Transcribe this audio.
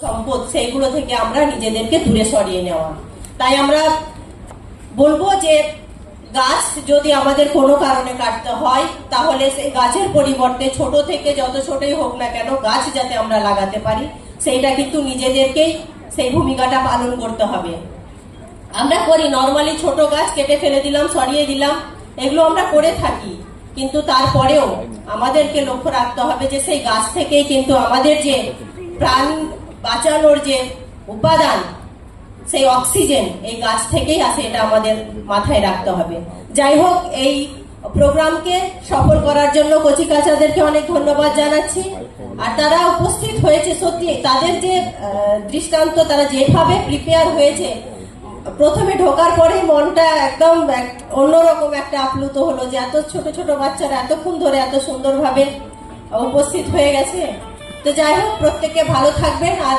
সম্পদ সেইগুলো থেকে আমরা নিজেদেরকে দূরে সরিয়ে নেওয়া। তাই আমরা বলবো যে গাছ যদি আমাদের কোনো কারণে কাটতে হয় তাহলে সেই গাছের পরিবর্তে ছোট থেকে যত ছোটই হোক না কেন গাছ যাতে আমরা লাগাতে পারি সেইটা কিন্তু নিজেদেরকেই সেই ভূমিকাটা পালন করতে হবে। আমরা করি নর্মালি ছোট গাছ কেটে ফেলে দিলাম, সরিয়ে দিলাম, এগুলো আমরা করে থাকি, কিন্তু তারপরেও আমাদেরকে লক্ষ্য রাখতে হবে যে সেই গাছ থেকেই কিন্তু আমাদের যে প্রাণ বাঁচানোর যে উপাদান সেই অক্সিজেন এই গাছ থেকেই আসে, এটা আমাদের মাথায় রাখতে হবে। যাই হোক, এই প্রোগ্রামকে সফল করার জন্য কচিকাচাদেরকে অনেক ধন্যবাদ জানাচ্ছি। আর তারা উপস্থিত হয়েছে, সত্যি তাদের যে দৃষ্টান্ত, তারা যেভাবে প্রিপেয়ার হয়েছে, প্রথমে ঢোকার পরেই মনটা একদম অন্যরকম একটা আপ্লুত হলো যে এত ছোট ছোট বাচ্চারা এতক্ষণ ধরে এত সুন্দরভাবে উপস্থিত হয়ে গেছে। তো যাই হোক, প্রত্যেকে ভালো থাকবেন। আর